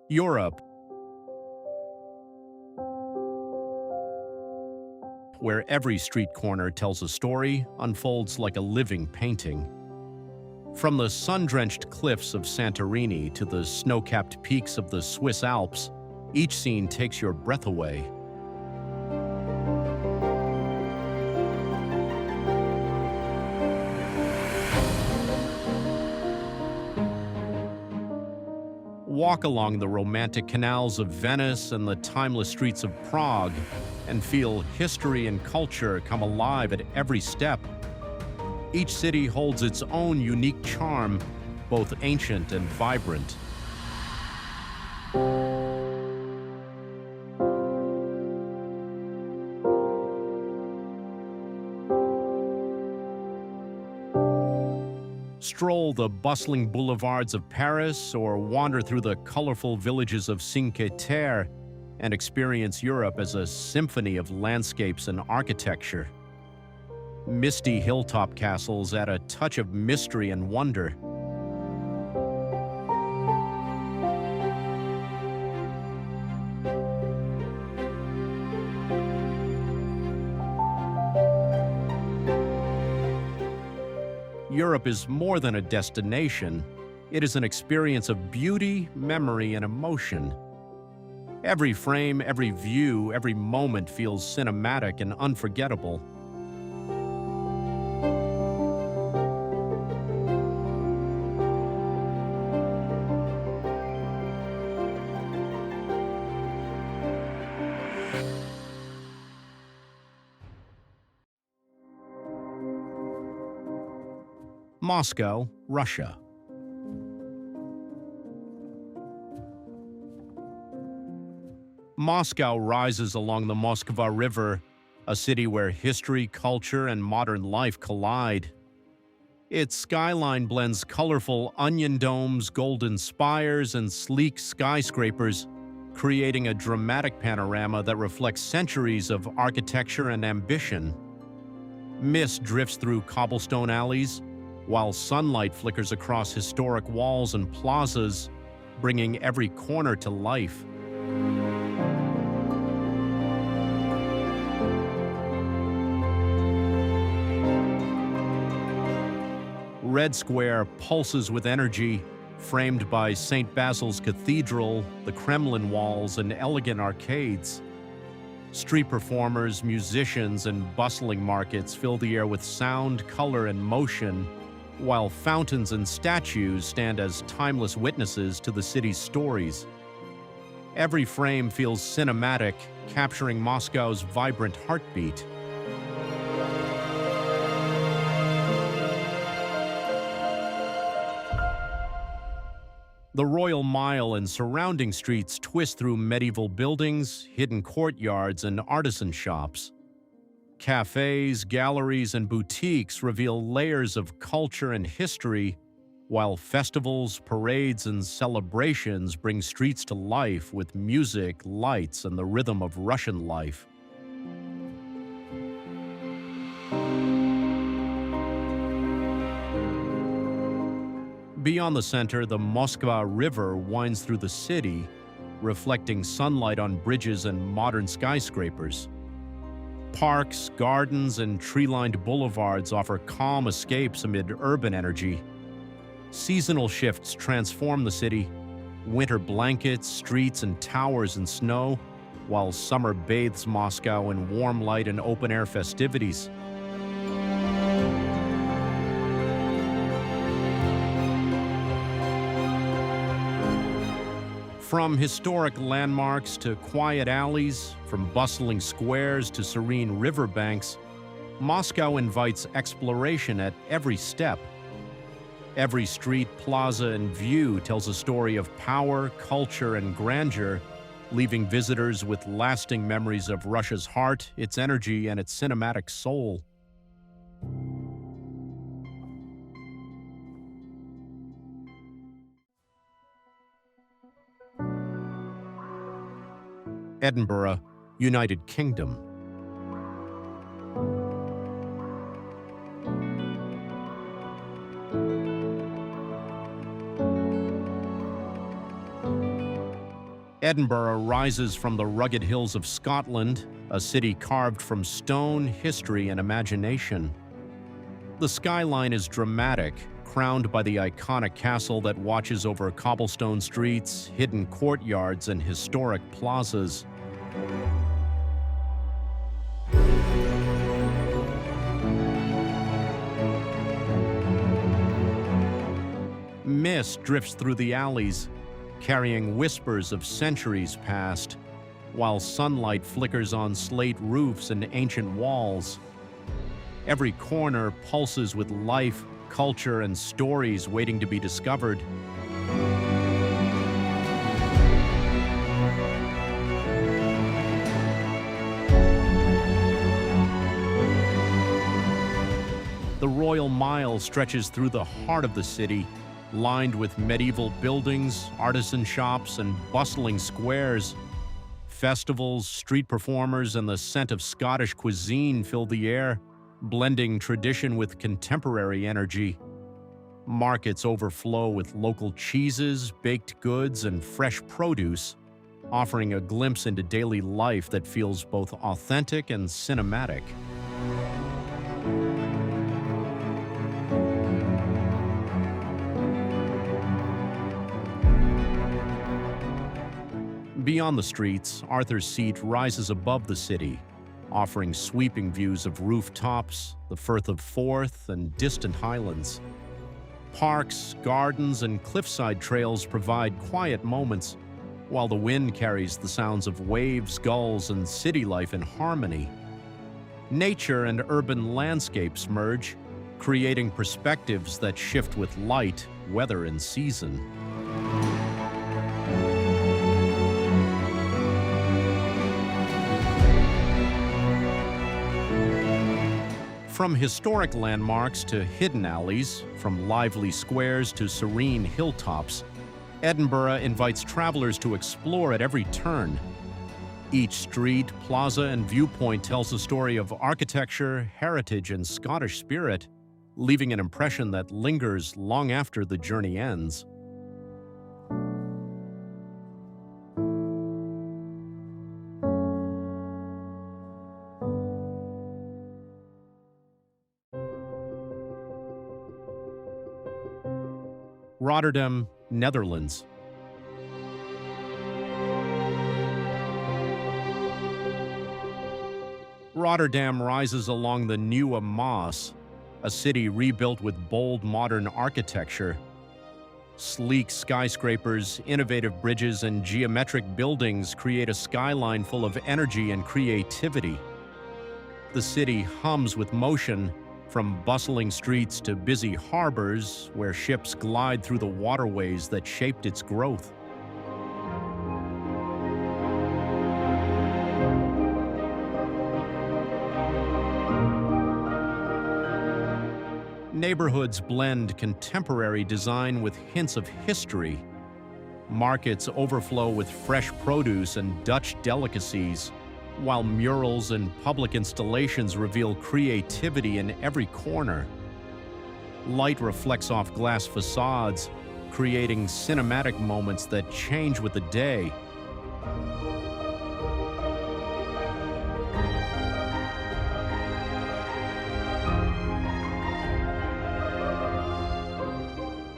Europe, where every street corner tells a story, unfolds like a living painting. From the sun-drenched cliffs of Santorini to the snow-capped peaks of the Swiss Alps, each scene takes your breath away. Walk along the romantic canals of Venice and the timeless streets of Prague and feel history and culture come alive at every step. Each city holds its own unique charm, both ancient and vibrant. Stroll the bustling boulevards of Paris or wander through the colorful villages of Cinque Terre and experience Europe as a symphony of landscapes and architecture. Misty hilltop castles add a touch of mystery and wonder. Europe is more than a destination. It is an experience of beauty, memory, and emotion. Every frame, every view, every moment feels cinematic and unforgettable. Moscow, Russia. Moscow rises along the Moskva River, a city where history, culture, and modern life collide. Its skyline blends colorful onion domes, golden spires, and sleek skyscrapers, creating a dramatic panorama that reflects centuries of architecture and ambition. Mist drifts through cobblestone alleys, while sunlight flickers across historic walls and plazas, bringing every corner to life. Red Square pulses with energy, framed by St. Basil's Cathedral, the Kremlin walls, and elegant arcades. Street performers, musicians, and bustling markets fill the air with sound, color, and motion, while fountains and statues stand as timeless witnesses to the city's stories. Every frame feels cinematic, capturing Moscow's vibrant heartbeat. The Royal Mile and surrounding streets twist through medieval buildings, hidden courtyards, and artisan shops. Cafes, galleries, and boutiques reveal layers of culture and history, while festivals, parades, and celebrations bring streets to life with music, lights, and the rhythm of Russian life. Beyond the center, the Moskva River winds through the city, reflecting sunlight on bridges and modern skyscrapers. Parks, gardens, and tree-lined boulevards offer calm escapes amid urban energy. Seasonal shifts transform the city. Winter blankets, streets, and towers in snow, while summer bathes Moscow in warm light and open-air festivities. From historic landmarks to quiet alleys, from bustling squares to serene riverbanks, Moscow invites exploration at every step. Every street, plaza, and view tells a story of power, culture, and grandeur, leaving visitors with lasting memories of Russia's heart, its energy, and its cinematic soul. Edinburgh, United Kingdom. Edinburgh rises from the rugged hills of Scotland, a city carved from stone, history, and imagination. The skyline is dramatic, crowned by the iconic castle that watches over cobblestone streets, hidden courtyards, and historic plazas. Mist drifts through the alleys, carrying whispers of centuries past, while sunlight flickers on slate roofs and ancient walls. Every corner pulses with life, culture, and stories waiting to be discovered. The Royal Mile stretches through the heart of the city, lined with medieval buildings, artisan shops, and bustling squares. Festivals, street performers, and the scent of Scottish cuisine fill the air, blending tradition with contemporary energy. Markets overflow with local cheeses, baked goods, and fresh produce, offering a glimpse into daily life that feels both authentic and cinematic. Beyond the streets, Arthur's Seat rises above the city, offering sweeping views of rooftops, the Firth of Forth, and distant highlands. Parks, gardens, and cliffside trails provide quiet moments, while the wind carries the sounds of waves, gulls, and city life in harmony. Nature and urban landscapes merge, creating perspectives that shift with light, weather, and season. From historic landmarks to hidden alleys, from lively squares to serene hilltops, Edinburgh invites travelers to explore at every turn. Each street, plaza, and viewpoint tells a story of architecture, heritage, and Scottish spirit, leaving an impression that lingers long after the journey ends. Rotterdam, Netherlands. Rotterdam rises along the Nieuwe Maas, a city rebuilt with bold modern architecture. Sleek skyscrapers, innovative bridges, and geometric buildings create a skyline full of energy and creativity. The city hums with motion, from bustling streets to busy harbors where ships glide through the waterways that shaped its growth. Neighborhoods blend contemporary design with hints of history. Markets overflow with fresh produce and Dutch delicacies, while murals and public installations reveal creativity in every corner. Light reflects off glass facades, creating cinematic moments that change with the day.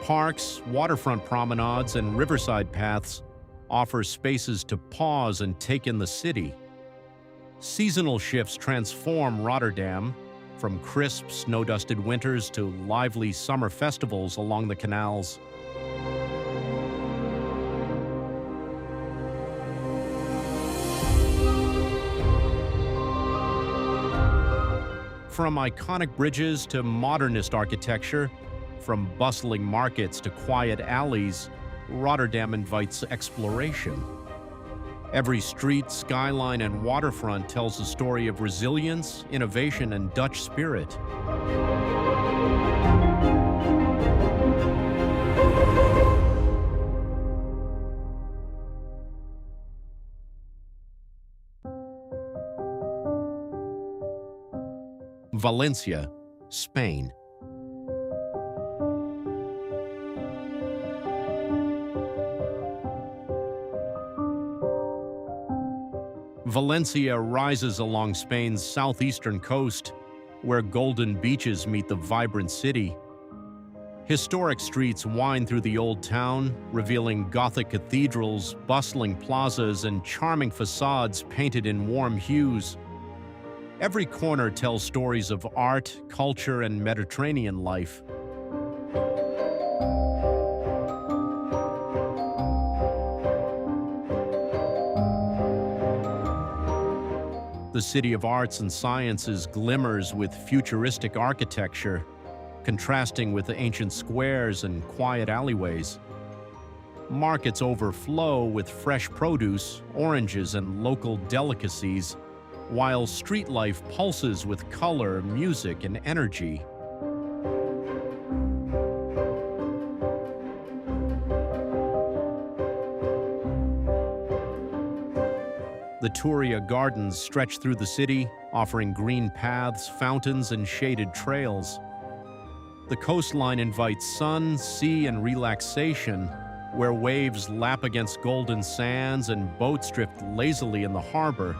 Parks, waterfront promenades, and riverside paths offer spaces to pause and take in the city. Seasonal shifts transform Rotterdam, from crisp, snow-dusted winters to lively summer festivals along the canals. From iconic bridges to modernist architecture, from bustling markets to quiet alleys, Rotterdam invites exploration. Every street, skyline, and waterfront tells a story of resilience, innovation, and Dutch spirit. Valencia, Spain. Valencia rises along Spain's southeastern coast, where golden beaches meet the vibrant city. Historic streets wind through the old town, revealing Gothic cathedrals, bustling plazas, and charming facades painted in warm hues. Every corner tells stories of art, culture, and Mediterranean life. The city of arts and sciences glimmers with futuristic architecture, contrasting with the ancient squares and quiet alleyways. Markets overflow with fresh produce, oranges, and local delicacies, while street life pulses with color, music, and energy. The Turia Gardens stretch through the city, offering green paths, fountains, and shaded trails. The coastline invites sun, sea, and relaxation, where waves lap against golden sands and boats drift lazily in the harbor.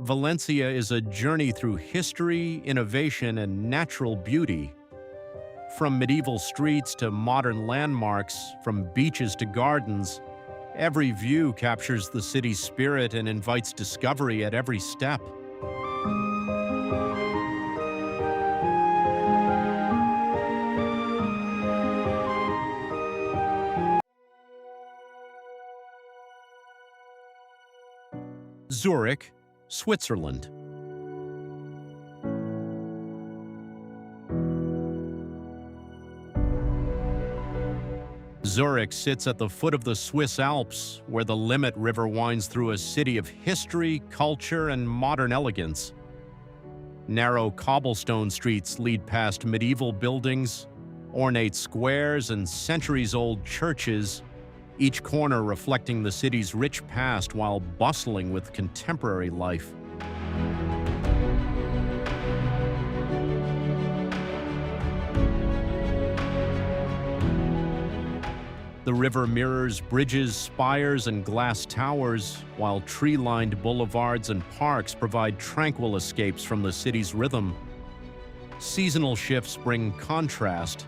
Valencia is a journey through history, innovation, and natural beauty. From medieval streets to modern landmarks, from beaches to gardens, every view captures the city's spirit and invites discovery at every step. Zurich, Switzerland. Zurich sits at the foot of the Swiss Alps, where the Limmat River winds through a city of history, culture, and modern elegance. Narrow cobblestone streets lead past medieval buildings, ornate squares, and centuries-old churches, each corner reflecting the city's rich past while bustling with contemporary life. The river mirrors bridges, spires, and glass towers, while tree-lined boulevards and parks provide tranquil escapes from the city's rhythm. Seasonal shifts bring contrast.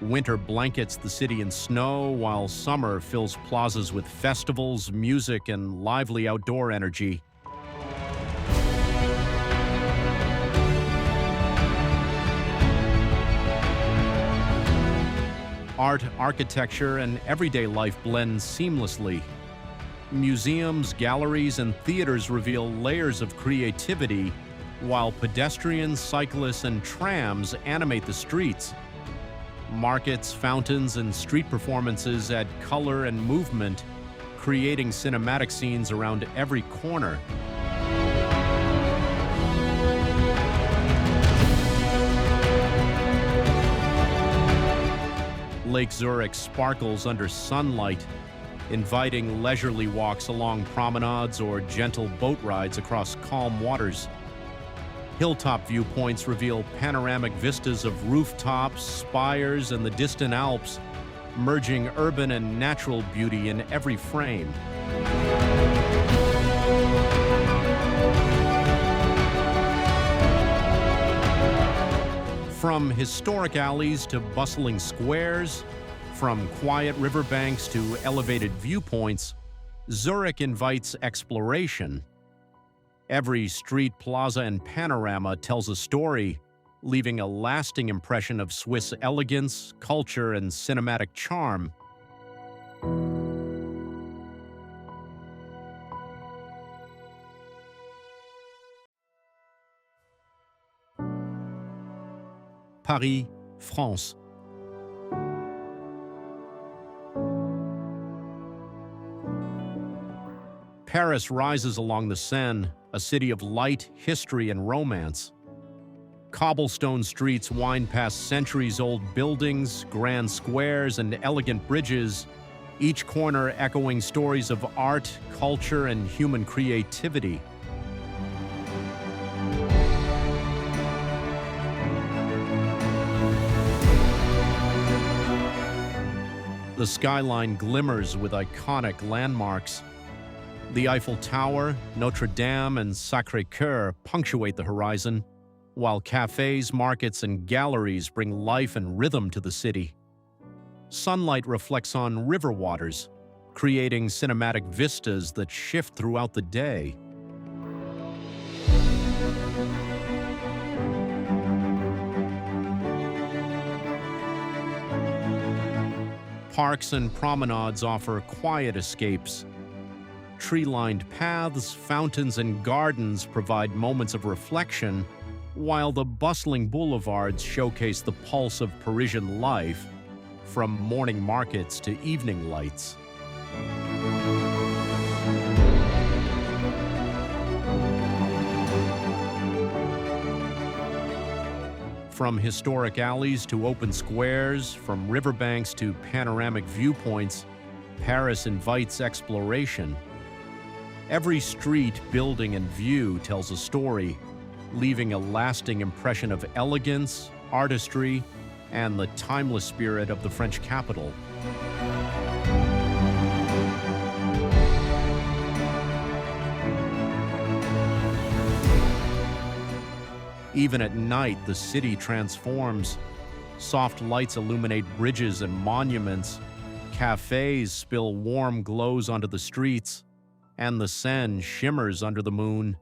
Winter blankets the city in snow, while summer fills plazas with festivals, music, and lively outdoor energy. Art, architecture, and everyday life blend seamlessly. Museums, galleries, and theaters reveal layers of creativity, while pedestrians, cyclists, and trams animate the streets. Markets, fountains, and street performances add color and movement, creating cinematic scenes around every corner. Lake Zurich sparkles under sunlight, inviting leisurely walks along promenades or gentle boat rides across calm waters. Hilltop viewpoints reveal panoramic vistas of rooftops, spires, and the distant Alps, merging urban and natural beauty in every frame. From historic alleys to bustling squares, from quiet riverbanks to elevated viewpoints, Zurich invites exploration. Every street, plaza, and panorama tells a story, leaving a lasting impression of Swiss elegance, culture, and cinematic charm. Paris, France. Paris rises along the Seine, a city of light, history, and romance. Cobblestone streets wind past centuries-old buildings, grand squares, and elegant bridges, each corner echoing stories of art, culture, and human creativity. The skyline glimmers with iconic landmarks. The Eiffel Tower, Notre Dame, and Sacré-Cœur punctuate the horizon, while cafes, markets, and galleries bring life and rhythm to the city. Sunlight reflects on river waters, creating cinematic vistas that shift throughout the day. Parks and promenades offer quiet escapes. Tree-lined paths, fountains, and gardens provide moments of reflection, while the bustling boulevards showcase the pulse of Parisian life, from morning markets to evening lights. From historic alleys to open squares, from riverbanks to panoramic viewpoints, Paris invites exploration. Every street, building, and view tells a story, leaving a lasting impression of elegance, artistry, and the timeless spirit of the French capital. Even at night, the city transforms. Soft lights illuminate bridges and monuments. Cafes spill warm glows onto the streets, and the Seine shimmers under the moon,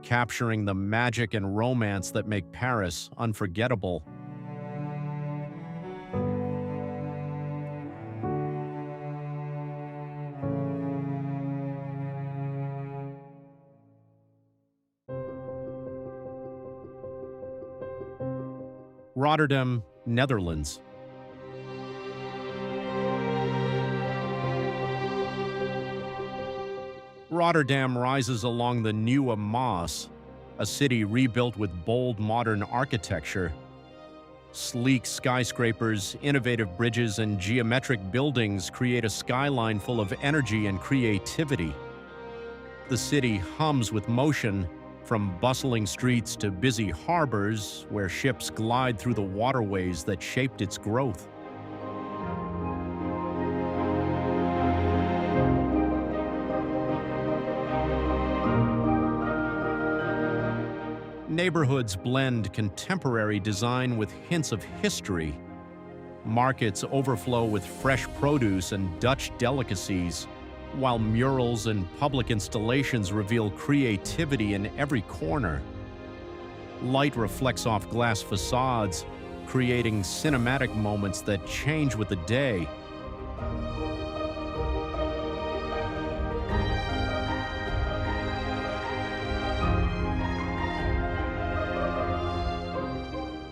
capturing the magic and romance that make Paris unforgettable. Rotterdam, Netherlands. Rotterdam rises along the Nieuwe Maas, a city rebuilt with bold modern architecture. Sleek skyscrapers, innovative bridges, and geometric buildings create a skyline full of energy and creativity. The city hums with motion, from bustling streets to busy harbors where ships glide through the waterways that shaped its growth. Neighborhoods blend contemporary design with hints of history. Markets overflow with fresh produce and Dutch delicacies, while murals and public installations reveal creativity in every corner. Light reflects off glass facades, creating cinematic moments that change with the day.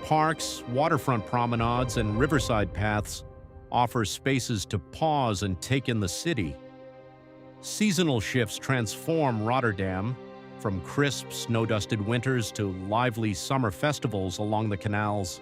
Parks, waterfront promenades, and riverside paths offer spaces to pause and take in the city. Seasonal shifts transform Rotterdam, from crisp, snow-dusted winters to lively summer festivals along the canals.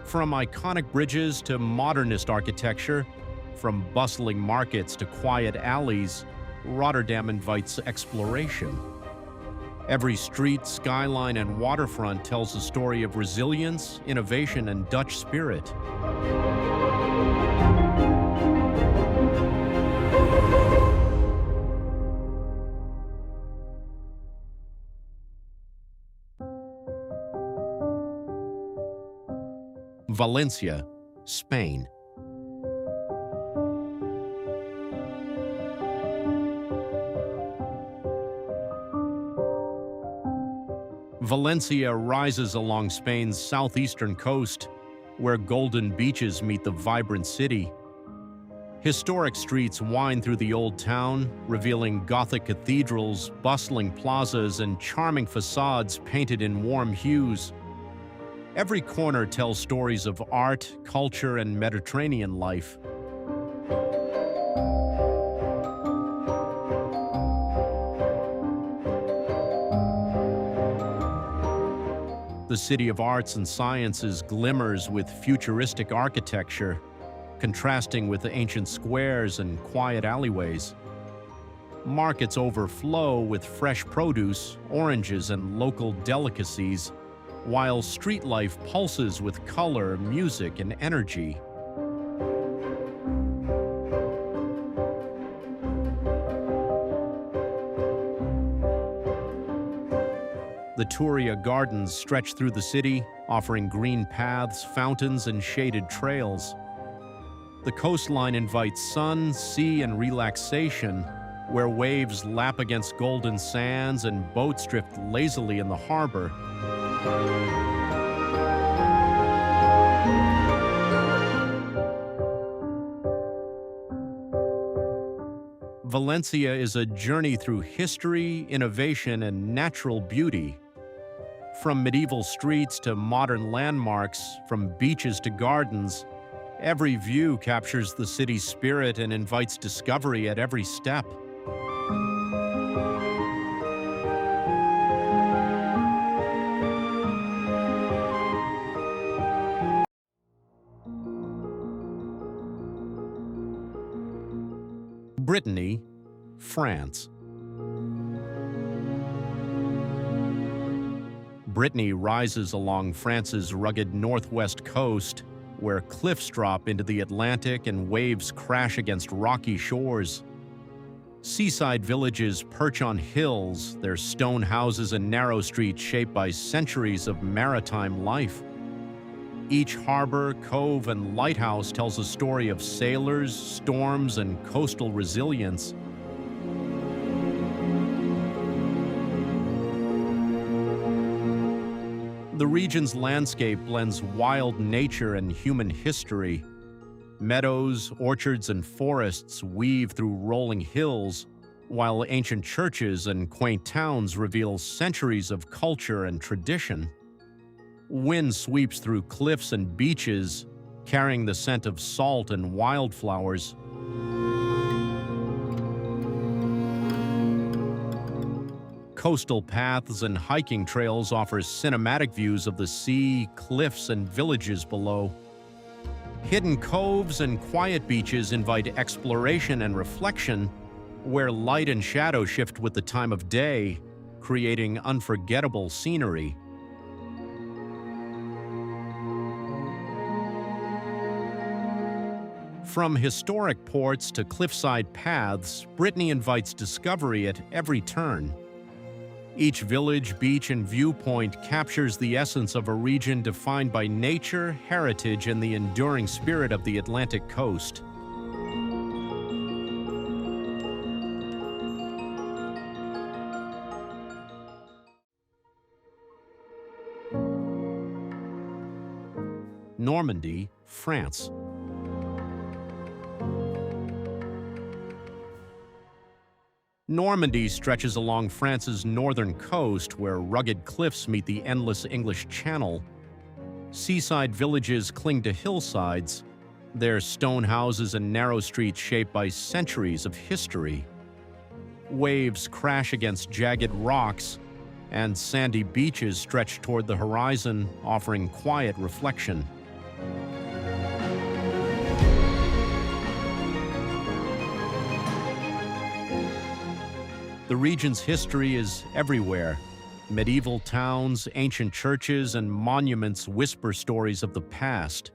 From iconic bridges to modernist architecture, from bustling markets to quiet alleys, Rotterdam invites exploration. Every street, skyline, and waterfront tells a story of resilience, innovation, and Dutch spirit. Valencia, Spain. Valencia rises along Spain's southeastern coast, where golden beaches meet the vibrant city. Historic streets wind through the old town, revealing Gothic cathedrals, bustling plazas, and charming facades painted in warm hues. Every corner tells stories of art, culture, and Mediterranean life. The city of arts and sciences glimmers with futuristic architecture, contrasting with the ancient squares and quiet alleyways. Markets overflow with fresh produce, oranges, and local delicacies, while street life pulses with color, music, and energy. The Turia Gardens stretch through the city, offering green paths, fountains, and shaded trails. The coastline invites sun, sea, and relaxation, where waves lap against golden sands and boats drift lazily in the harbor. Valencia is a journey through history, innovation, and natural beauty. From medieval streets to modern landmarks, from beaches to gardens, every view captures the city's spirit and invites discovery at every step. Brittany, France. Brittany rises along France's rugged northwest coast, where cliffs drop into the Atlantic and waves crash against rocky shores. Seaside villages perch on hills, their stone houses and narrow streets shaped by centuries of maritime life. Each harbor, cove, and lighthouse tells a story of sailors, storms, and coastal resilience. The region's landscape blends wild nature and human history. Meadows, orchards, and forests weave through rolling hills, while ancient churches and quaint towns reveal centuries of culture and tradition. Wind sweeps through cliffs and beaches, carrying the scent of salt and wildflowers. Coastal paths and hiking trails offer cinematic views of the sea, cliffs, and villages below. Hidden coves and quiet beaches invite exploration and reflection, where light and shadow shift with the time of day, creating unforgettable scenery. From historic ports to cliffside paths, Brittany invites discovery at every turn. Each village, beach, and viewpoint captures the essence of a region defined by nature, heritage, and the enduring spirit of the Atlantic coast. Normandy, France. Normandy stretches along France's northern coast, where rugged cliffs meet the endless English Channel. Seaside villages cling to hillsides, their stone houses and narrow streets shaped by centuries of history. Waves crash against jagged rocks, and sandy beaches stretch toward the horizon, offering quiet reflection. The region's history is everywhere. Medieval towns, ancient churches, and monuments whisper stories of the past.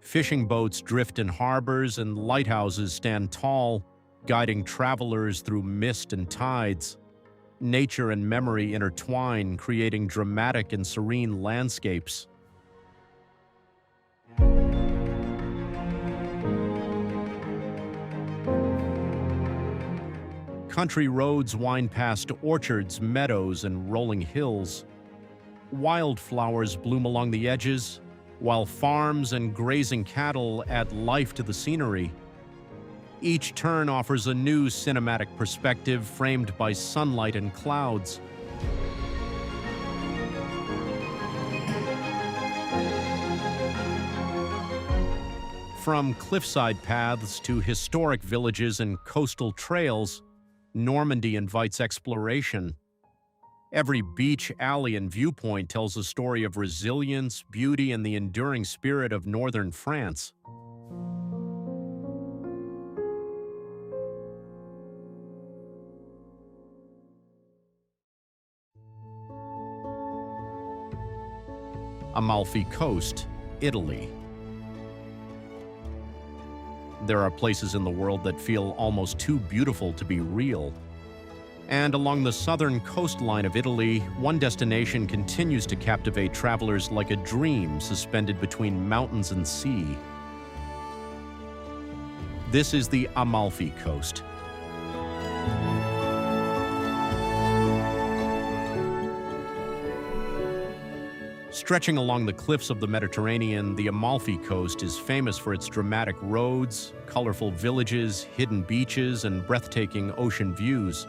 Fishing boats drift in harbors, and lighthouses stand tall, guiding travelers through mist and tides. Nature and memory intertwine, creating dramatic and serene landscapes. Country roads wind past orchards, meadows, and rolling hills. Wildflowers bloom along the edges, while farms and grazing cattle add life to the scenery. Each turn offers a new cinematic perspective framed by sunlight and clouds. From cliffside paths to historic villages and coastal trails, Normandy invites exploration. Every beach, alley, and viewpoint tells a story of resilience, beauty, and the enduring spirit of northern France. Amalfi Coast, Italy. There are places in the world that feel almost too beautiful to be real. And along the southern coastline of Italy, one destination continues to captivate travelers like a dream suspended between mountains and sea. This is the Amalfi Coast. Stretching along the cliffs of the Mediterranean, the Amalfi Coast is famous for its dramatic roads, colorful villages, hidden beaches, and breathtaking ocean views.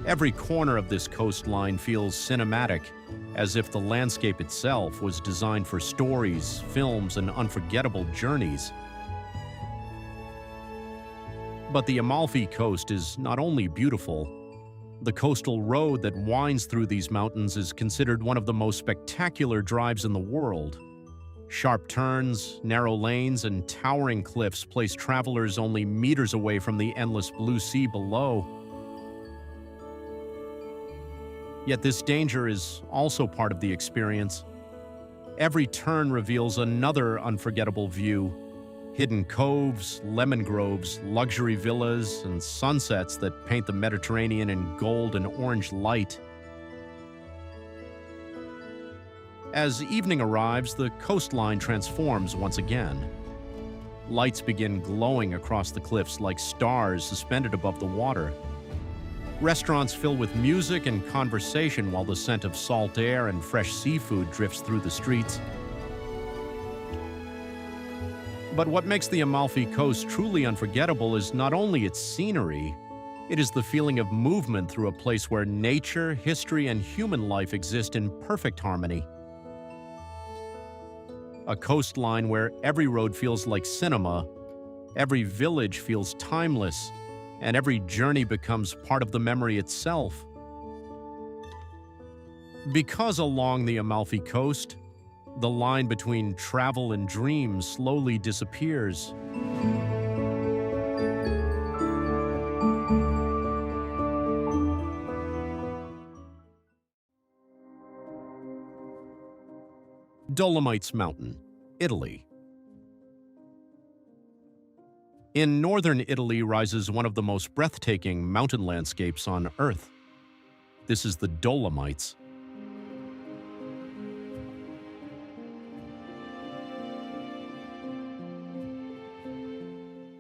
Every corner of this coastline feels cinematic, as if the landscape itself was designed for stories, films, and unforgettable journeys. But the Amalfi Coast is not only beautiful. The coastal road that winds through these mountains is considered one of the most spectacular drives in the world. Sharp turns, narrow lanes, and towering cliffs place travelers only meters away from the endless blue sea below. Yet this danger is also part of the experience. Every turn reveals another unforgettable view. Hidden coves, lemon groves, luxury villas, and sunsets that paint the Mediterranean in gold and orange light. As evening arrives, the coastline transforms once again. Lights begin glowing across the cliffs like stars suspended above the water. Restaurants fill with music and conversation while the scent of salt air and fresh seafood drifts through the streets. But what makes the Amalfi Coast truly unforgettable is not only its scenery, it is the feeling of movement through a place where nature, history, and human life exist in perfect harmony. A coastline where every road feels like cinema, every village feels timeless, and every journey becomes part of the memory itself. Because along the Amalfi Coast, the line between travel and dream slowly disappears. Dolomites Mountain, Italy. In northern Italy rises one of the most breathtaking mountain landscapes on Earth. This is the Dolomites.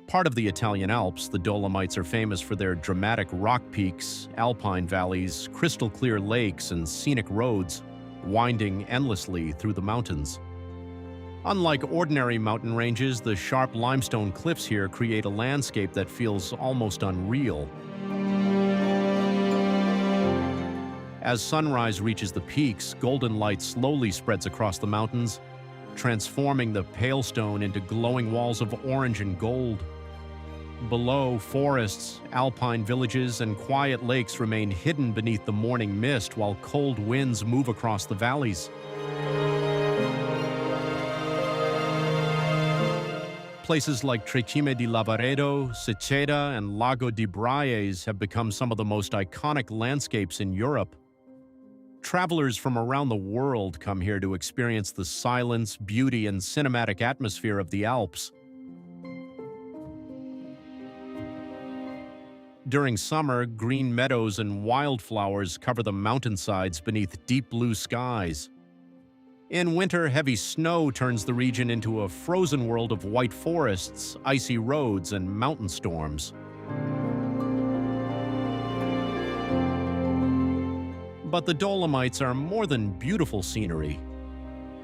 Part of the Italian Alps, the Dolomites are famous for their dramatic rock peaks, alpine valleys, crystal-clear lakes, and scenic roads, winding endlessly through the mountains. Unlike ordinary mountain ranges, the sharp limestone cliffs here create a landscape that feels almost unreal. As sunrise reaches the peaks, golden light slowly spreads across the mountains, transforming the pale stone into glowing walls of orange and gold. Below, forests, alpine villages, and quiet lakes remain hidden beneath the morning mist while cold winds move across the valleys. Places like Trecime di Lavaredo, Seceda, and Lago di Braies have become some of the most iconic landscapes in Europe. Travelers from around the world come here to experience the silence, beauty, and cinematic atmosphere of the Alps. During summer, green meadows and wildflowers cover the mountainsides beneath deep blue skies. In winter, heavy snow turns the region into a frozen world of white forests, icy roads, and mountain storms. But the Dolomites are more than beautiful scenery.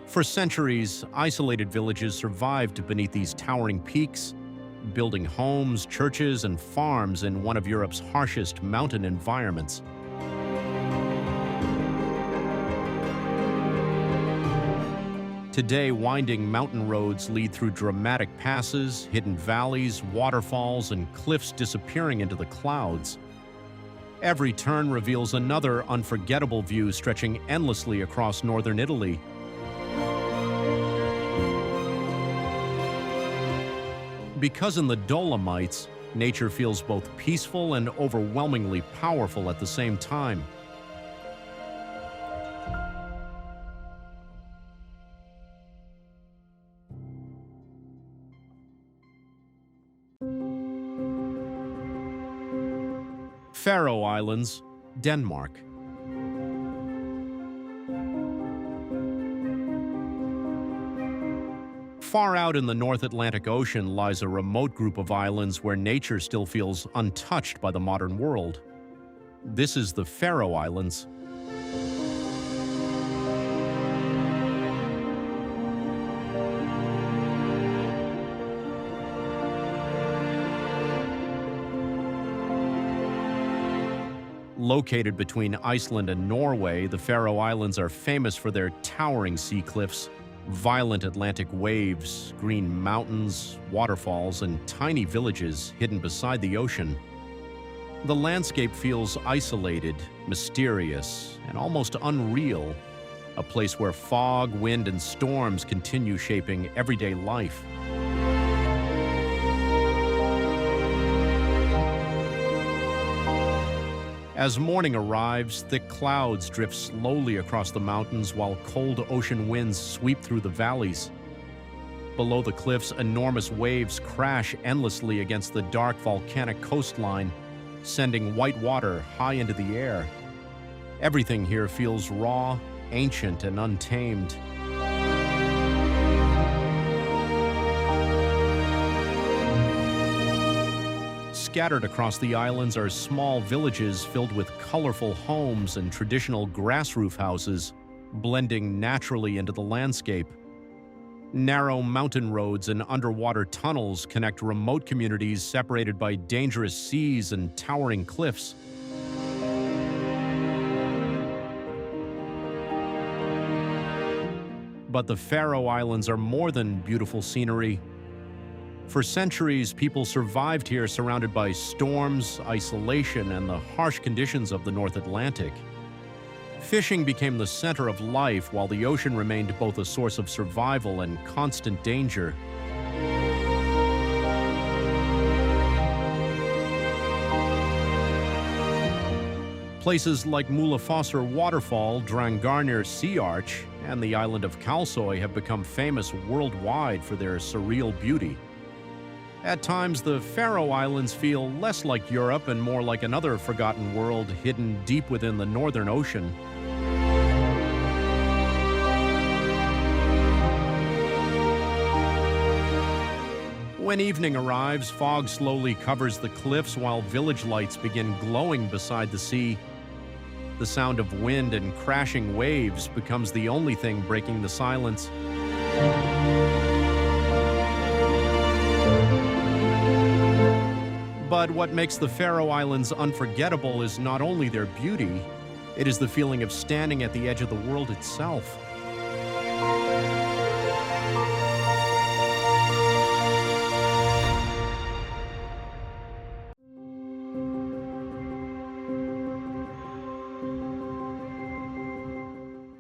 For centuries, isolated villages survived beneath these towering peaks, building homes, churches, and farms in one of Europe's harshest mountain environments. Today, winding mountain roads lead through dramatic passes, hidden valleys, waterfalls, and cliffs disappearing into the clouds. Every turn reveals another unforgettable view stretching endlessly across northern Italy. Because in the Dolomites, nature feels both peaceful and overwhelmingly powerful at the same time. Faroe Islands, Denmark. Far out in the North Atlantic Ocean lies a remote group of islands where nature still feels untouched by the modern world. This is the Faroe Islands. Located between Iceland and Norway, the Faroe Islands are famous for their towering sea cliffs, violent Atlantic waves, green mountains, waterfalls, and tiny villages hidden beside the ocean. The landscape feels isolated, mysterious, and almost unreal, a place where fog, wind, and storms continue shaping everyday life. As morning arrives, thick clouds drift slowly across the mountains while cold ocean winds sweep through the valleys. Below the cliffs, enormous waves crash endlessly against the dark volcanic coastline, sending white water high into the air. Everything here feels raw, ancient, and untamed. Scattered across the islands are small villages filled with colorful homes and traditional grass roof houses, blending naturally into the landscape. Narrow mountain roads and underwater tunnels connect remote communities separated by dangerous seas and towering cliffs. But the Faroe Islands are more than beautiful scenery. For centuries, people survived here surrounded by storms, isolation, and the harsh conditions of the North Atlantic. Fishing became the center of life, while the ocean remained both a source of survival and constant danger. Places like Mulafossur Waterfall, Drangarnir Sea Arch, and the island of Kalsoy have become famous worldwide for their surreal beauty. At times, the Faroe Islands feel less like Europe and more like another forgotten world hidden deep within the Northern Ocean. When evening arrives, fog slowly covers the cliffs while village lights begin glowing beside the sea. The sound of wind and crashing waves becomes the only thing breaking the silence. But what makes the Faroe Islands unforgettable is not only their beauty, it is the feeling of standing at the edge of the world itself.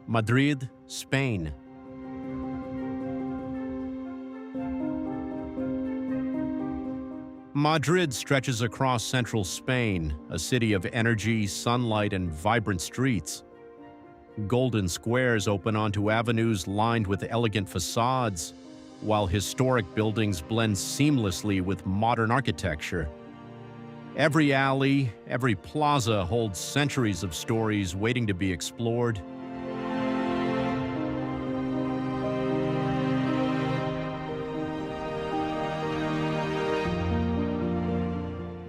Madrid, Spain. Madrid stretches across central Spain, a city of energy, sunlight, and vibrant streets. Golden squares open onto avenues lined with elegant facades, while historic buildings blend seamlessly with modern architecture. Every alley, every plaza holds centuries of stories waiting to be explored.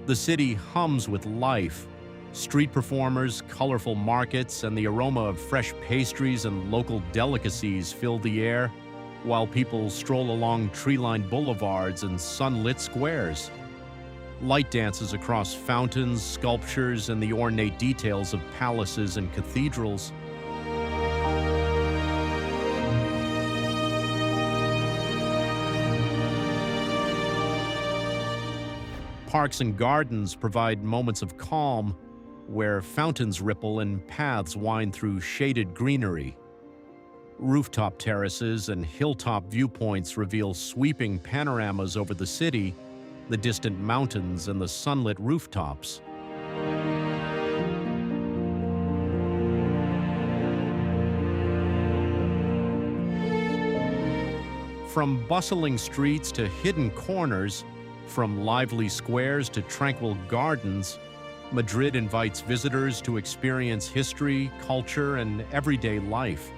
The city hums with life. Street performers, colorful markets, and the aroma of fresh pastries and local delicacies fill the air, while people stroll along tree-lined boulevards and sunlit squares. Light dances across fountains, sculptures, and the ornate details of palaces and cathedrals. Parks and gardens provide moments of calm, where fountains ripple and paths wind through shaded greenery. Rooftop terraces and hilltop viewpoints reveal sweeping panoramas over the city, the distant mountains, and the sunlit rooftops. From bustling streets to hidden corners, from lively squares to tranquil gardens, Madrid invites visitors to experience history, culture, and everyday life.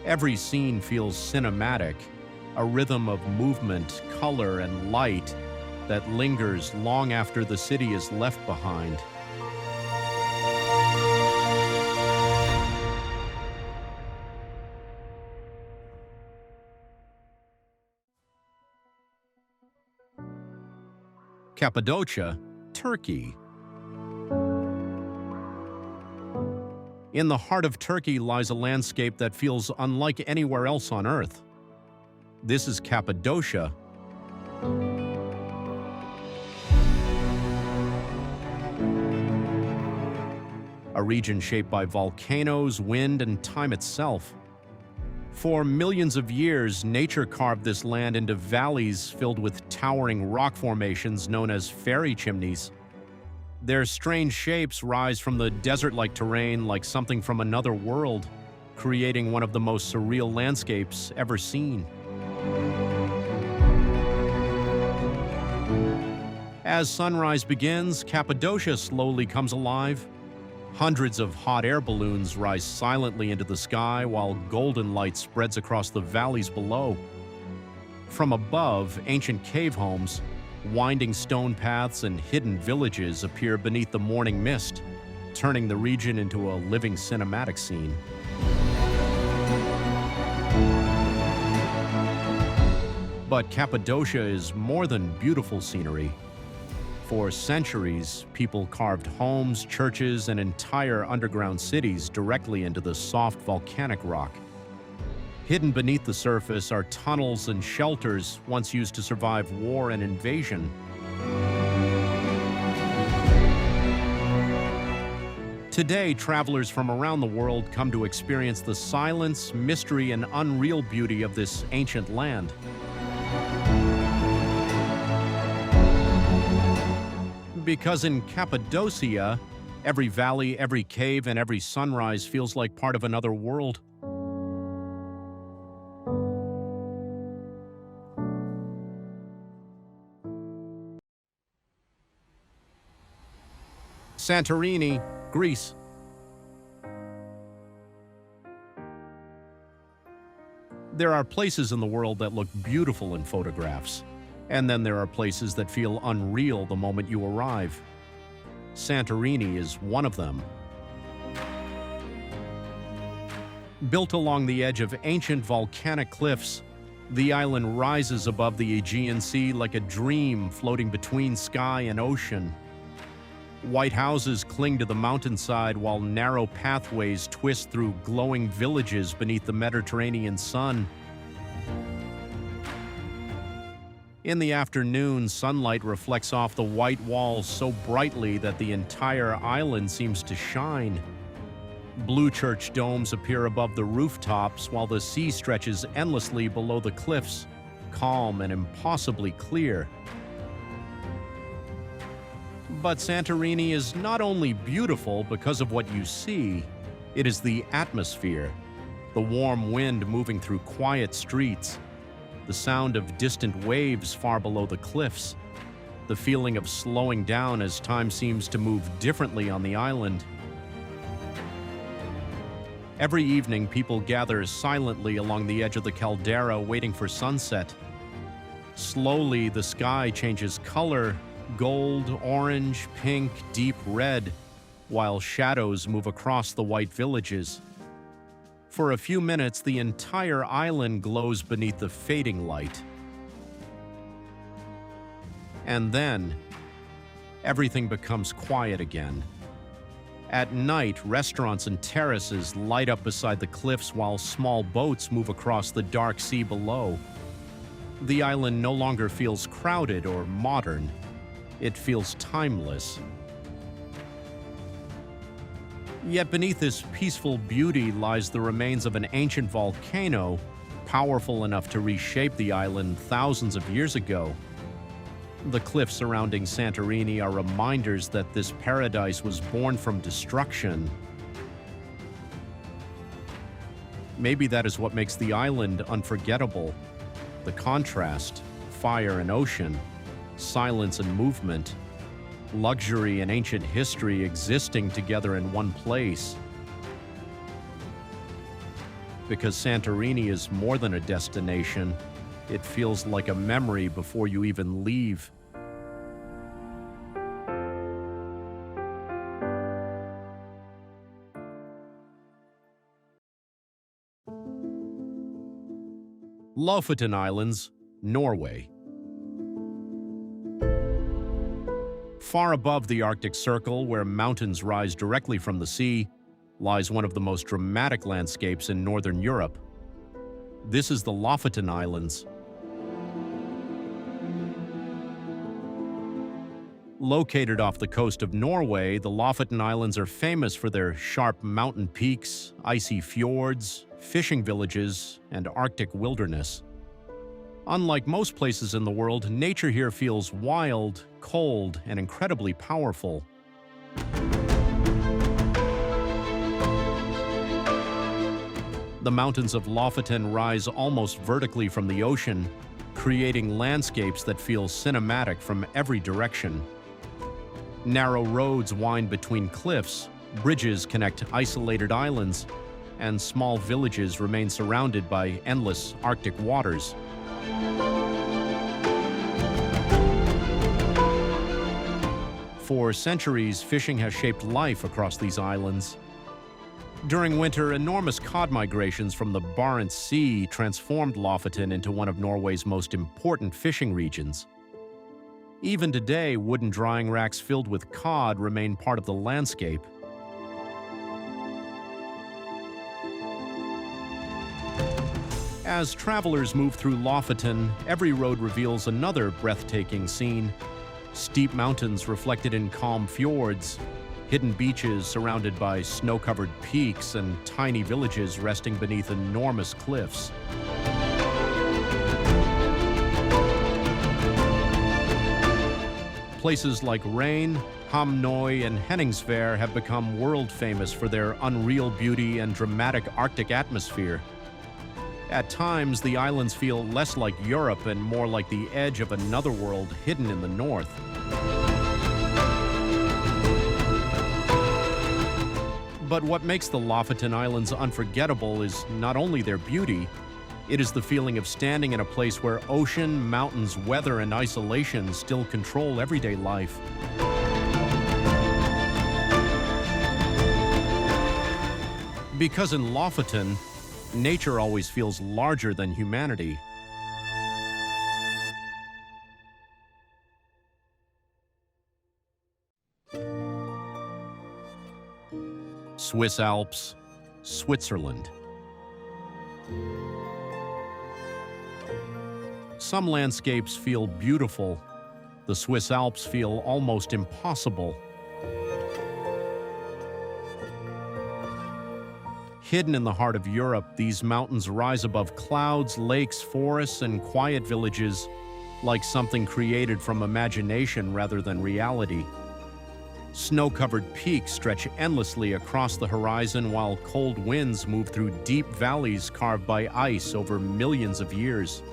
Every scene feels cinematic, a rhythm of movement, color, and light that lingers long after the city is left behind. Cappadocia, Turkey. In the heart of Turkey lies a landscape that feels unlike anywhere else on Earth. This is Cappadocia, a region shaped by volcanoes, wind, and time itself. For millions of years, nature carved this land into valleys filled with towering rock formations known as fairy chimneys. Their strange shapes rise from the desert-like terrain like something from another world, creating one of the most surreal landscapes ever seen. As sunrise begins, Cappadocia slowly comes alive. Hundreds of hot air balloons rise silently into the sky while golden light spreads across the valleys below. From above, ancient cave homes, winding stone paths, and hidden villages appear beneath the morning mist, turning the region into a living cinematic scene. But Cappadocia is more than beautiful scenery. For centuries, people carved homes, churches, and entire underground cities directly into the soft volcanic rock. Hidden beneath the surface are tunnels and shelters once used to survive war and invasion. Today, travelers from around the world come to experience the silence, mystery, and unreal beauty of this ancient land. Because in Cappadocia, every valley, every cave, and every sunrise feels like part of another world. Santorini, Greece. There are places in the world that look beautiful in photographs, and then there are places that feel unreal the moment you arrive. Santorini is one of them. Built along the edge of ancient volcanic cliffs, the island rises above the Aegean Sea like a dream floating between sky and ocean. White houses cling to the mountainside while narrow pathways twist through glowing villages beneath the Mediterranean sun. In the afternoon, sunlight reflects off the white walls so brightly that the entire island seems to shine. Blue church domes appear above the rooftops while the sea stretches endlessly below the cliffs, calm and impossibly clear. But Santorini is not only beautiful because of what you see, it is the atmosphere, the warm wind moving through quiet streets, the sound of distant waves far below the cliffs, the feeling of slowing down as time seems to move differently on the island. Every evening, people gather silently along the edge of the caldera waiting for sunset. Slowly, the sky changes color, gold, orange, pink, deep red, while shadows move across the white villages. For a few minutes, the entire island glows beneath the fading light. And then, everything becomes quiet again. At night, restaurants and terraces light up beside the cliffs while small boats move across the dark sea below. The island no longer feels crowded or modern. It feels timeless. Yet beneath this peaceful beauty lies the remains of an ancient volcano, powerful enough to reshape the island thousands of years ago. The cliffs surrounding Santorini are reminders that this paradise was born from destruction. Maybe that is what makes the island unforgettable. The contrast, fire and ocean, silence and movement. luxury and ancient history existing together in one place. Because Santorini is more than a destination, it feels like a memory before you even leave. Lofoten Islands, Norway. Far above the Arctic Circle, where mountains rise directly from the sea, lies one of the most dramatic landscapes in northern Europe. This is the Lofoten Islands. Located off the coast of Norway, the Lofoten Islands are famous for their sharp mountain peaks, icy fjords, fishing villages, and Arctic wilderness. Unlike most places in the world, nature here feels wild, cold, and incredibly powerful. The mountains of Lofoten rise almost vertically from the ocean, creating landscapes that feel cinematic from every direction. Narrow roads wind between cliffs, bridges connect isolated islands, and small villages remain surrounded by endless Arctic waters. For centuries, fishing has shaped life across these islands. During winter, enormous cod migrations from the Barents Sea transformed Lofoten into one of Norway's most important fishing regions. Even today, wooden drying racks filled with cod remain part of the landscape. As travelers move through Lofoten, every road reveals another breathtaking scene. Steep mountains reflected in calm fjords, hidden beaches surrounded by snow-covered peaks, and tiny villages resting beneath enormous cliffs. Places like Rain, Hamnøy, and Henningsvær have become world-famous for their unreal beauty and dramatic Arctic atmosphere. At times, the islands feel less like Europe and more like the edge of another world hidden in the north. But what makes the Lofoten Islands unforgettable is not only their beauty, it is the feeling of standing in a place where ocean, mountains, weather, and isolation still control everyday life. Because in Lofoten, nature always feels larger than humanity. Swiss Alps, Switzerland. Some landscapes feel beautiful. The Swiss Alps feel almost impossible. Hidden in the heart of Europe, these mountains rise above clouds, lakes, forests, and quiet villages, like something created from imagination rather than reality. Snow-covered peaks stretch endlessly across the horizon while cold winds move through deep valleys carved by ice over millions of years.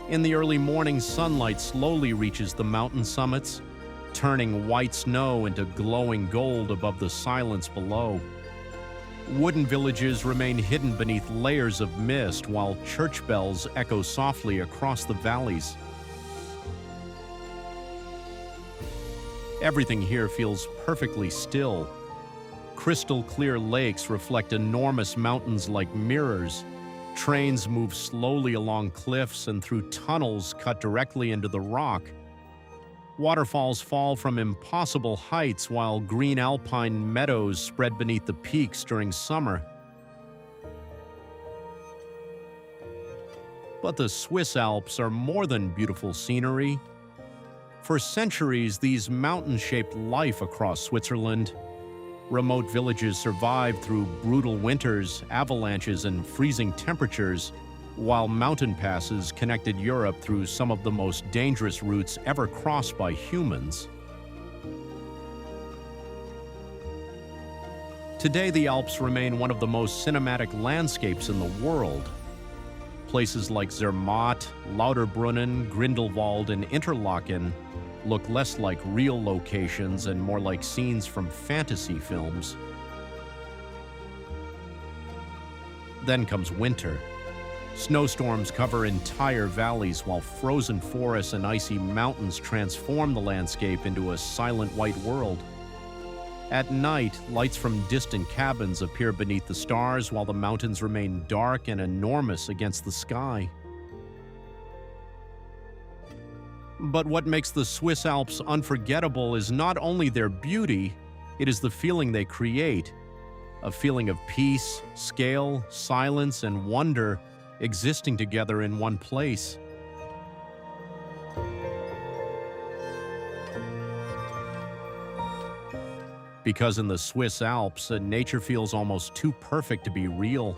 In the early morning, sunlight slowly reaches the mountain summits, turning white snow into glowing gold above the silence below. Wooden villages remain hidden beneath layers of mist while church bells echo softly across the valleys. Everything here feels perfectly still. Crystal clear lakes reflect enormous mountains like mirrors. Trains move slowly along cliffs and through tunnels cut directly into the rock. Waterfalls fall from impossible heights while green alpine meadows spread beneath the peaks during summer. But the Swiss Alps are more than beautiful scenery. For centuries, these mountains shaped life across Switzerland. Remote villages survived through brutal winters, avalanches, and freezing temperatures, while mountain passes connected Europe through some of the most dangerous routes ever crossed by humans. Today, the Alps remain one of the most cinematic landscapes in the world. places like Zermatt, Lauterbrunnen, Grindelwald, and Interlaken look less like real locations and more like scenes from fantasy films. Then comes winter. Snowstorms cover entire valleys while frozen forests and icy mountains transform the landscape into a silent white world. At night, lights from distant cabins appear beneath the stars while the mountains remain dark and enormous against the sky. But what makes the Swiss Alps unforgettable is not only their beauty, it is the feeling they create. A feeling of peace, scale, silence, and wonder existing together in one place. Because in the Swiss Alps, nature feels almost too perfect to be real.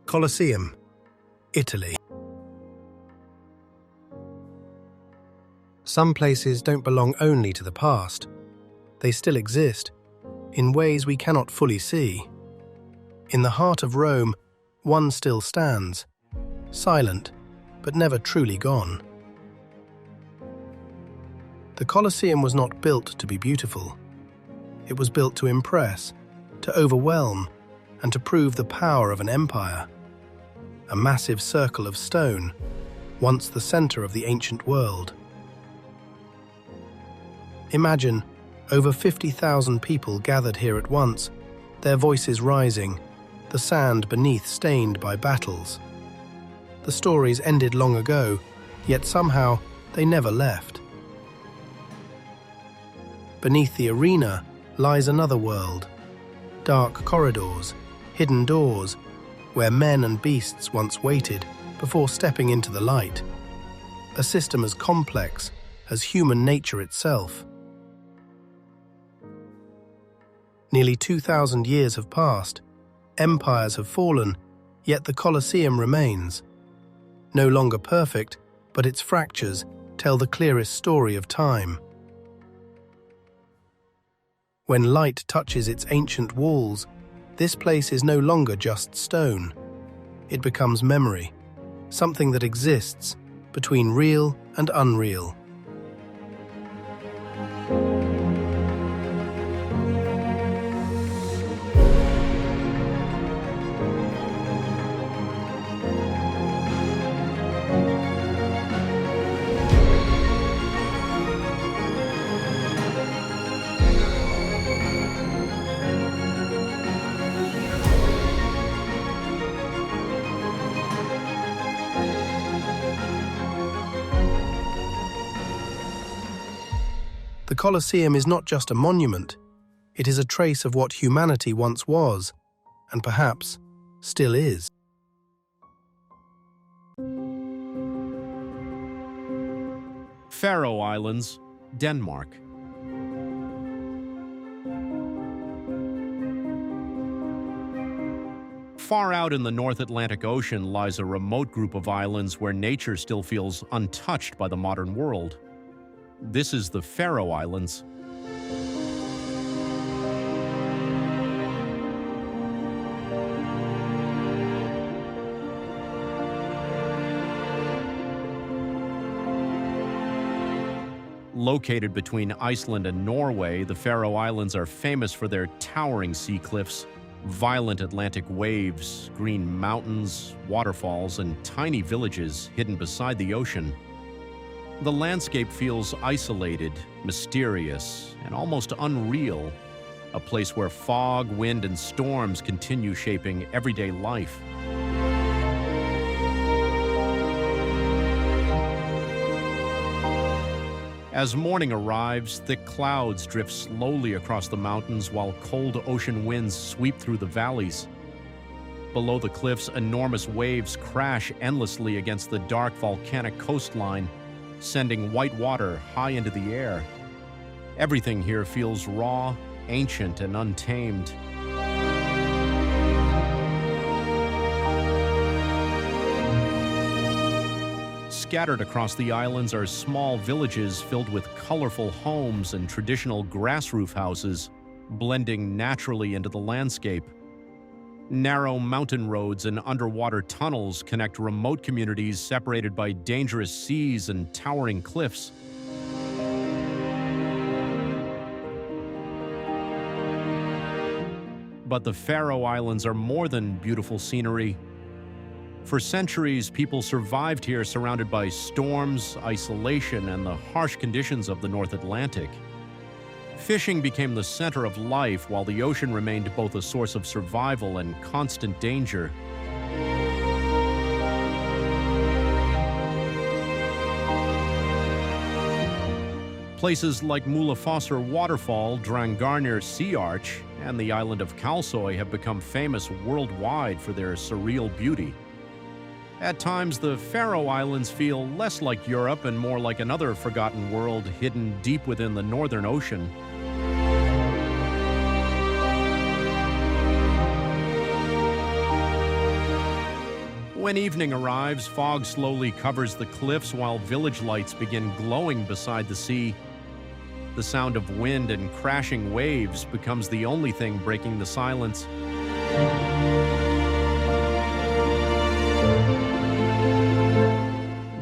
Colosseum, Italy. Some places don't belong only to the past. They still exist, in ways we cannot fully see. In the heart of Rome, one still stands, silent, but never truly gone. The Colosseum was not built to be beautiful. It was built to impress, to overwhelm, and to prove the power of an empire. A massive circle of stone, once the center of the ancient world. Imagine, over 50,000 people gathered here at once, their voices rising, the sand beneath stained by battles. The stories ended long ago, yet somehow they never left. Beneath the arena lies another world. Dark corridors, hidden doors, where men and beasts once waited before stepping into the light. A system as complex as human nature itself. Nearly 2,000 years have passed. Empires have fallen, yet the Colosseum remains. No longer perfect, but its fractures tell the clearest story of time. When light touches its ancient walls, this place is no longer just stone. It becomes memory, something that exists between real and unreal. The Colosseum is not just a monument, it is a trace of what humanity once was, and perhaps still is. Faroe Islands, Denmark. Far out in the North Atlantic Ocean lies a remote group of islands where nature still feels untouched by the modern world. This is the Faroe Islands. Located between Iceland and Norway, the Faroe Islands are famous for their towering sea cliffs, violent Atlantic waves, green mountains, waterfalls, and tiny villages hidden beside the ocean. The landscape feels isolated, mysterious, and almost unreal, a place where fog, wind, and storms continue shaping everyday life. As morning arrives, thick clouds drift slowly across the mountains while cold ocean winds sweep through the valleys. Below the cliffs, enormous waves crash endlessly against the dark volcanic coastline, sending white water high into the air. Everything here feels raw, ancient, and untamed. Scattered across the islands are small villages filled with colorful homes and traditional grass roof houses, blending naturally into the landscape. Narrow mountain roads and underwater tunnels connect remote communities separated by dangerous seas and towering cliffs. But the Faroe Islands are more than beautiful scenery. For centuries, people survived here surrounded by storms, isolation, and the harsh conditions of the North Atlantic. Fishing became the center of life, while the ocean remained both a source of survival and constant danger. Places like Mulafossur Waterfall, Drangarnir Sea Arch, and the island of Kalsoy have become famous worldwide for their surreal beauty. At times, the Faroe Islands feel less like Europe and more like another forgotten world hidden deep within the Northern Ocean. When evening arrives, fog slowly covers the cliffs while village lights begin glowing beside the sea. The sound of wind and crashing waves becomes the only thing breaking the silence.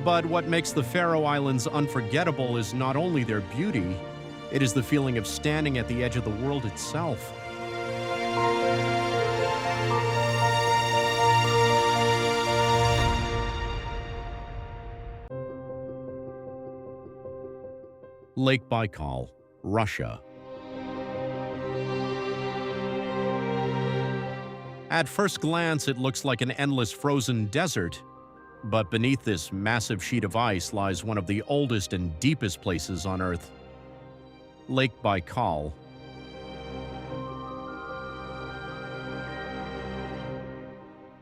But what makes the Faroe Islands unforgettable is not only their beauty, it is the feeling of standing at the edge of the world itself. Lake Baikal, Russia. At first glance, it looks like an endless frozen desert, but beneath this massive sheet of ice lies one of the oldest and deepest places on Earth, Lake Baikal.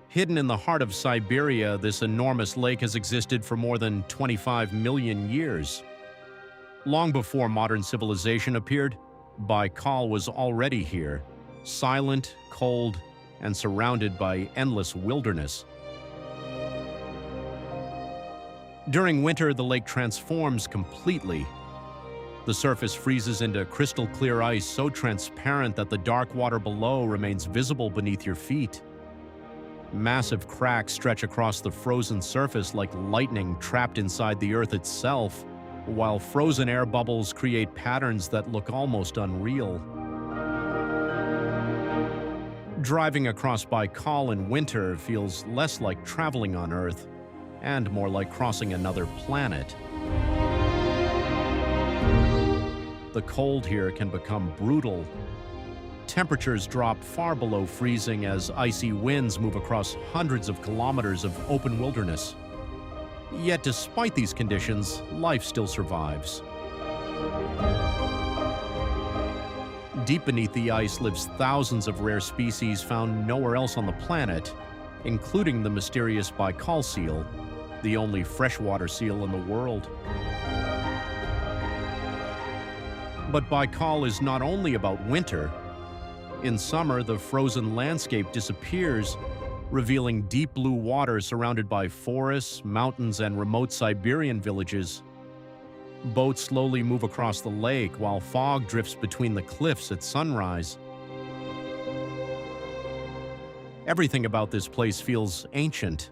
Hidden in the heart of Siberia, this enormous lake has existed for more than 25 million years. Long before modern civilization appeared, Baikal was already here, silent, cold, and surrounded by endless wilderness. During winter, the lake transforms completely. The surface freezes into crystal clear ice so transparent that the dark water below remains visible beneath your feet. Massive cracks stretch across the frozen surface like lightning trapped inside the earth itself, while frozen air bubbles create patterns that look almost unreal. Driving across Baikal in winter feels less like traveling on Earth and more like crossing another planet. The cold here can become brutal. Temperatures drop far below freezing as icy winds move across hundreds of kilometers of open wilderness. Yet despite these conditions, life still survives. Deep beneath the ice lives thousands of rare species found nowhere else on the planet, including the mysterious Baikal seal, the only freshwater seal in the world. But Baikal is not only about winter. In summer, the frozen landscape disappears, revealing deep blue water surrounded by forests, mountains, and remote Siberian villages. Boats slowly move across the lake while fog drifts between the cliffs at sunrise. Everything about this place feels ancient.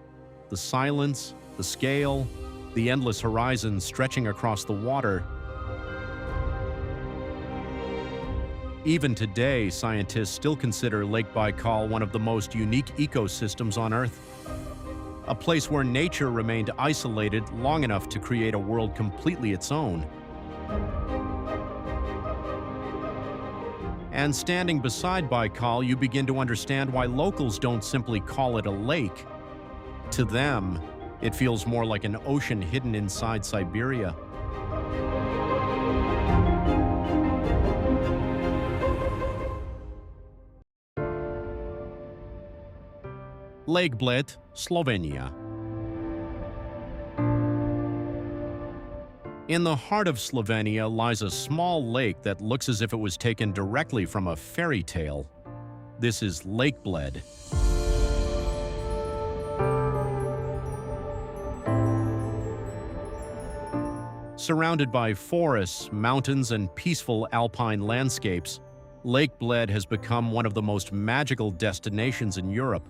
The silence, the scale, the endless horizon stretching across the water. Even today, scientists still consider Lake Baikal one of the most unique ecosystems on Earth. A place where nature remained isolated long enough to create a world completely its own. And standing beside Baikal, you begin to understand why locals don't simply call it a lake. To them, it feels more like an ocean hidden inside Siberia. Lake Bled, Slovenia. In the heart of Slovenia lies a small lake that looks as if it was taken directly from a fairy tale. This is Lake Bled. Surrounded by forests, mountains, and peaceful alpine landscapes, Lake Bled has become one of the most magical destinations in Europe.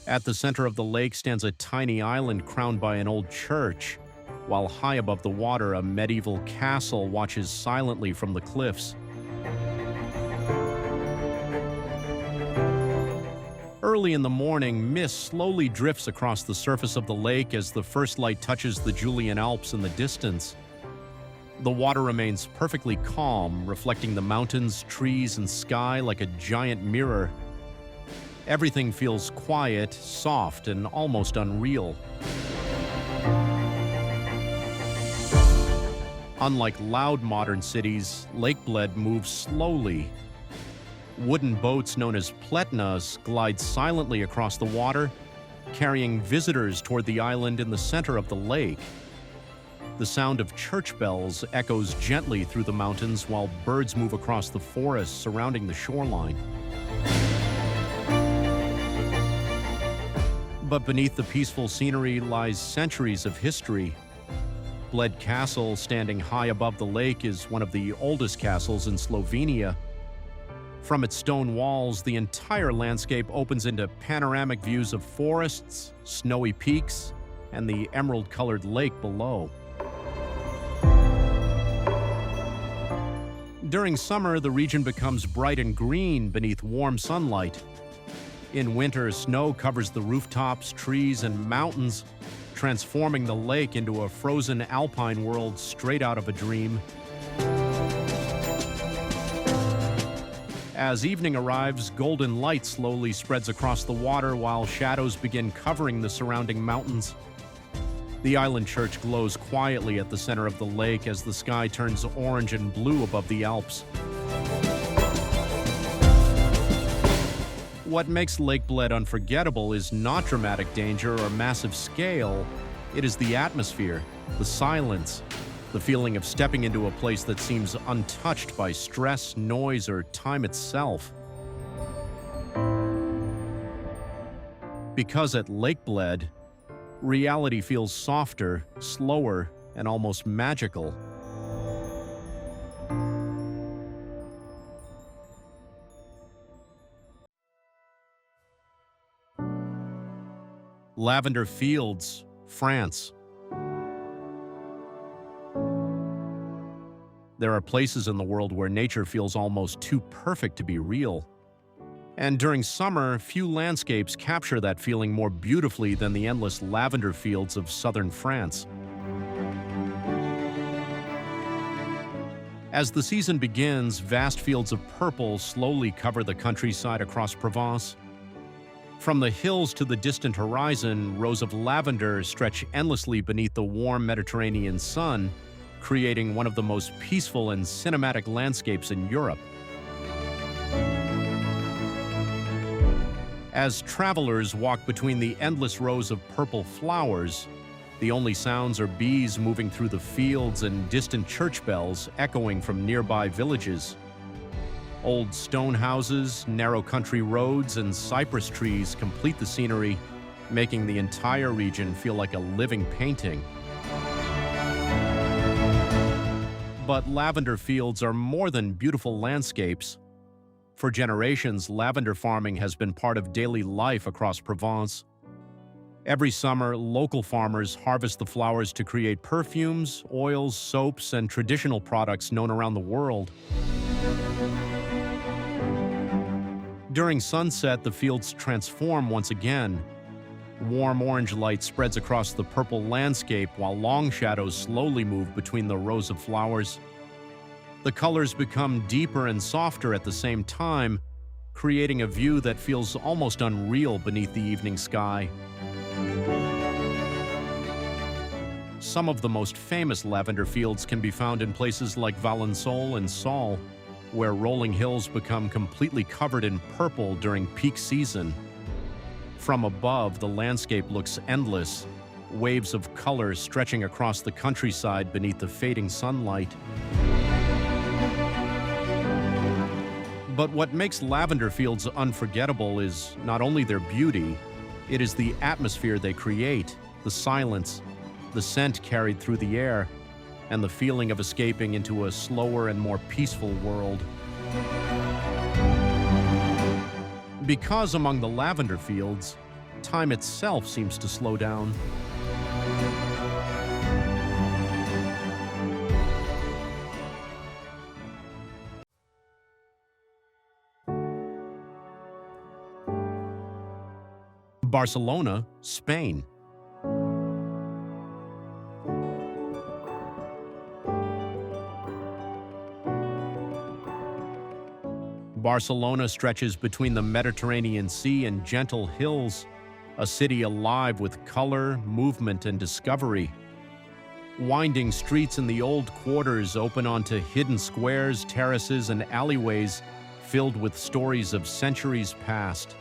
At the center of the lake stands a tiny island crowned by an old church, while high above the water, a medieval castle watches silently from the cliffs. Early in the morning, mist slowly drifts across the surface of the lake as the first light touches the Julian Alps in the distance. The water remains perfectly calm, reflecting the mountains, trees, and sky like a giant mirror. Everything feels quiet, soft, and almost unreal. Unlike loud modern cities, Lake Bled moves slowly. Wooden boats known as pletnas glide silently across the water, carrying visitors toward the island in the center of the lake. The sound of church bells echoes gently through the mountains while birds move across the forests surrounding the shoreline. But beneath the peaceful scenery lies centuries of history. Bled Castle, standing high above the lake, is one of the oldest castles in Slovenia. From its stone walls, the entire landscape opens into panoramic views of forests, snowy peaks, and the emerald-colored lake below. During summer, the region becomes bright and green beneath warm sunlight. In winter, snow covers the rooftops, trees, and mountains, transforming the lake into a frozen alpine world straight out of a dream. As evening arrives, golden light slowly spreads across the water while shadows begin covering the surrounding mountains. The island church glows quietly at the center of the lake as the sky turns orange and blue above the Alps. What makes Lake Bled unforgettable is not dramatic danger or massive scale. It is the atmosphere, the silence, the feeling of stepping into a place that seems untouched by stress, noise, or time itself. Because at Lake Bled, reality feels softer, slower, and almost magical. Lavender Fields, France. There are places in the world where nature feels almost too perfect to be real. And during summer, few landscapes capture that feeling more beautifully than the endless lavender fields of southern France. As the season begins, vast fields of purple slowly cover the countryside across Provence. From the hills to the distant horizon, rows of lavender stretch endlessly beneath the warm Mediterranean sun, creating one of the most peaceful and cinematic landscapes in Europe. As travelers walk between the endless rows of purple flowers, the only sounds are bees moving through the fields and distant church bells echoing from nearby villages. Old stone houses, narrow country roads, and cypress trees complete the scenery, making the entire region feel like a living painting. But lavender fields are more than beautiful landscapes. For generations, lavender farming has been part of daily life across Provence. Every summer, local farmers harvest the flowers to create perfumes, oils, soaps, and traditional products known around the world. During sunset, the fields transform once again. Warm orange light spreads across the purple landscape while long shadows slowly move between the rows of flowers. The colors become deeper and softer at the same time, creating a view that feels almost unreal beneath the evening sky. Some of the most famous lavender fields can be found in places like Valensole and Saul, where rolling hills become completely covered in purple during peak season. From above, the landscape looks endless, waves of color stretching across the countryside beneath the fading sunlight. But what makes lavender fields unforgettable is not only their beauty, it is the atmosphere they create, the silence, the scent carried through the air, and the feeling of escaping into a slower and more peaceful world. Because among the lavender fields, time itself seems to slow down. Barcelona, Spain. Barcelona stretches between the Mediterranean Sea and gentle hills, a city alive with color, movement, and discovery. Winding streets in the old quarters open onto hidden squares, terraces, and alleyways filled with stories of centuries past.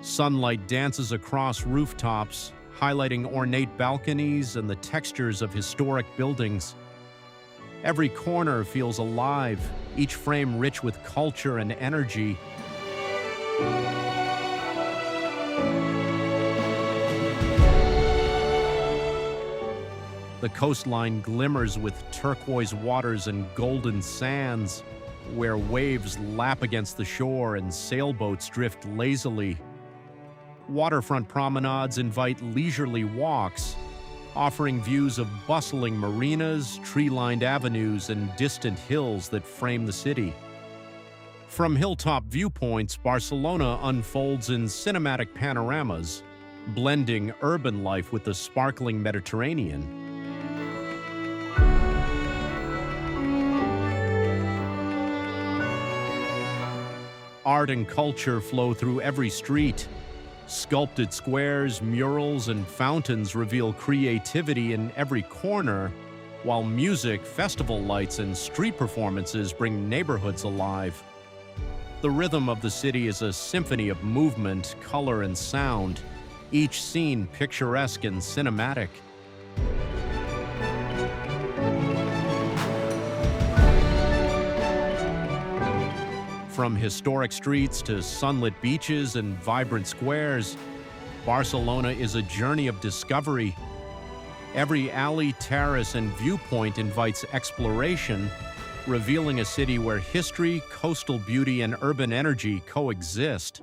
Sunlight dances across rooftops, highlighting ornate balconies and the textures of historic buildings. Every corner feels alive, each frame rich with culture and energy. The coastline glimmers with turquoise waters and golden sands, where waves lap against the shore and sailboats drift lazily. Waterfront promenades invite leisurely walks, offering views of bustling marinas, tree-lined avenues, and distant hills that frame the city. From hilltop viewpoints, Barcelona unfolds in cinematic panoramas, blending urban life with the sparkling Mediterranean. Art and culture flow through every street. Sculpted squares, murals, and fountains reveal creativity in every corner, while music, festival lights, and street performances bring neighborhoods alive. The rhythm of the city is a symphony of movement, color, and sound, each scene picturesque and cinematic. From historic streets to sunlit beaches and vibrant squares, Barcelona is a journey of discovery. Every alley, terrace, and viewpoint invites exploration, revealing a city where history, coastal beauty, and urban energy coexist.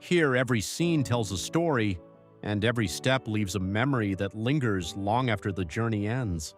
Here, every scene tells a story, and every step leaves a memory that lingers long after the journey ends.